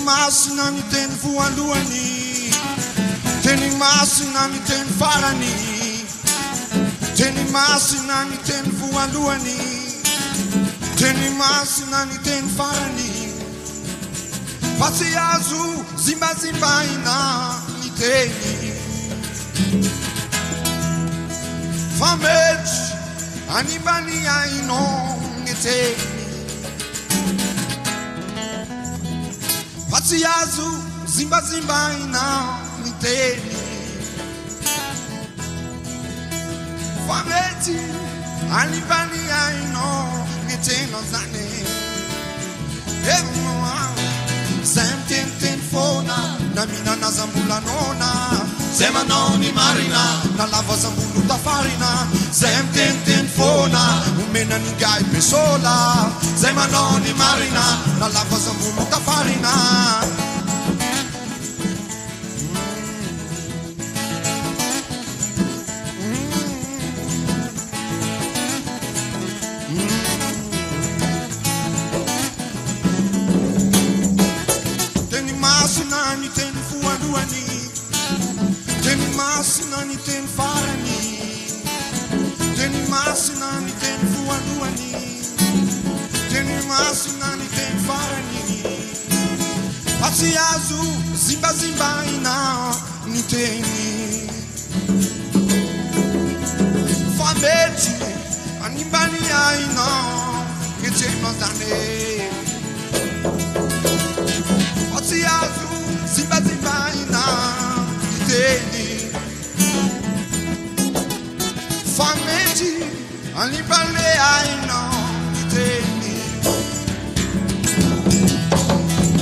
masina ny teny voalohany, teny masina ny teny farany, teny masina ny teny voalohany, teny masina ny teny farany. Fa tsy azo zimbazimbaina ny teny, fa mety animbany ainao ny teny. Fa tsy azo zimbazimbaina ny teny, fa mety animbany ainao ny teny zany. Zay mitenteny foana na mihinana zambolanona, zay manao ny marina na lava zambolo tafarina. Zay mitenteny foana omena ny gay besola, zay manao ny marina na lava zambolo tafarina. Masina ny teny voalohany, teny masina ny teny farany, teny masina ny teny voalohany, teny masina ny teny farany. Fa tsy azo zimbazimbaina ny teny, fa mety animbany ainao ny teny zany. Tsy azo zimbazimbaina ny teny, fa mety animbany ainao ny teny.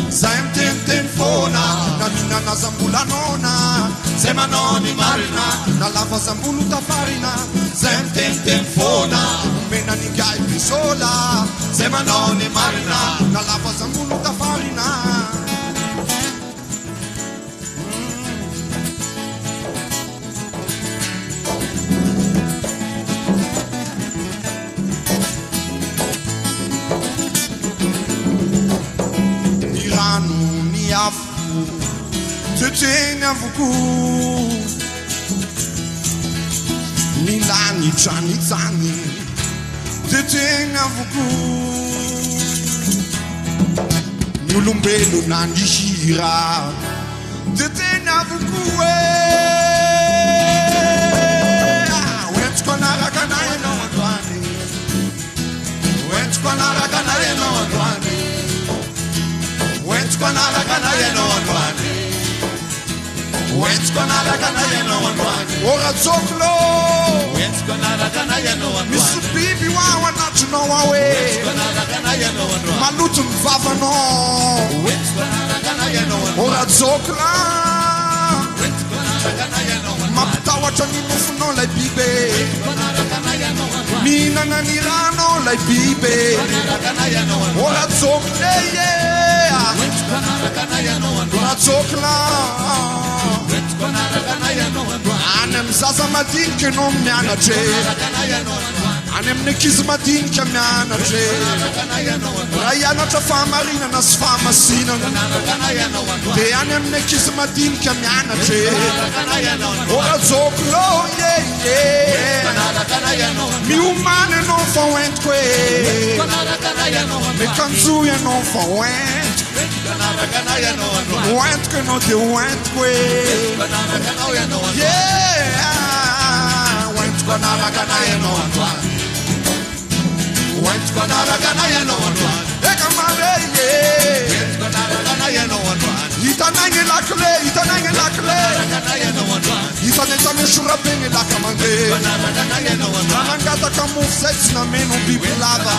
Zay mitenteny foana na mihinana zambolanona, zay manao ny marina na lava zambolo tafarina. Zay mitenteny foana omena ny gay besola, zay manao ny marina na lava zambolo tafarina. Teteny avoko ny lany tranitsany, teteny avoko ny olombelo na ny hira, teteny avoko hoentiko anaraka anay ianao androany, hoentiko anaraka anay ianao androany, hoentiko anaraka anay ianao androany, hoentiko anaraka anay ianao androany. Ora tsokolo hoentiko anaraka anay ianao androany, misy biby ho ao anatinao ao e, hoentiko anaraka anay ianao androany, maloto ny vavanao, hoentiko anaraka anay ianao androany. Ora tsokolo hoentiko anaraka anay ianao androany, mampitahotra ny nofonao lay biby, hoentiko anaraka anay ianao androany, mihinana ny rano lay biby, anaraka anay ianao androany. Ora tsokolo hoentiko anaraka anay ianao androany. Ora tsokolo hoentiko anaraka anay ianao androany, any amin'ny zaza madinika ianao mianatra, any amin'ny ankizy madinika mianatra, raha hianatra fahamarinana sy fahamasinana, dia any amin'ny ankizy madinika mianatra. Ora tsokolo miomana ianao fa hoentiko e, mikanjo ianao fa hoentiko, hoentiko ianao dia hoentiko e, hoentiko anaraka anay ianao androany, hoentiko anaraka anay ianao androany. Eka mare hoentiko anaraka anay ianao androany, hitanay ny lakile, hitanay ny lakile, hitanay tamy sorabe ny laka mandeha, raha nangataka mofo zay tsy nameno biby lava.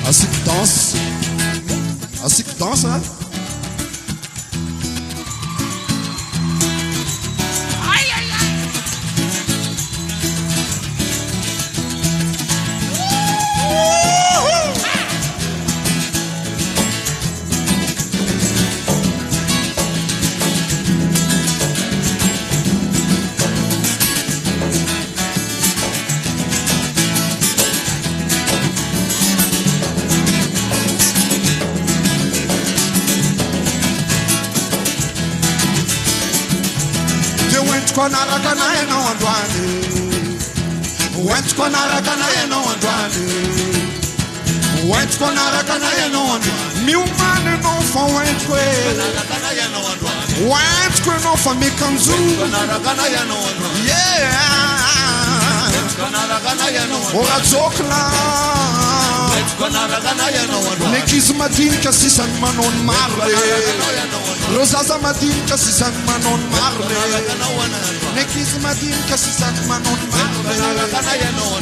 Asiko danse, asiko danse hein? Nekizmadin kasisan manon marle Rosaza madin kasisan manon marle Nekizmadin kasisan manon marle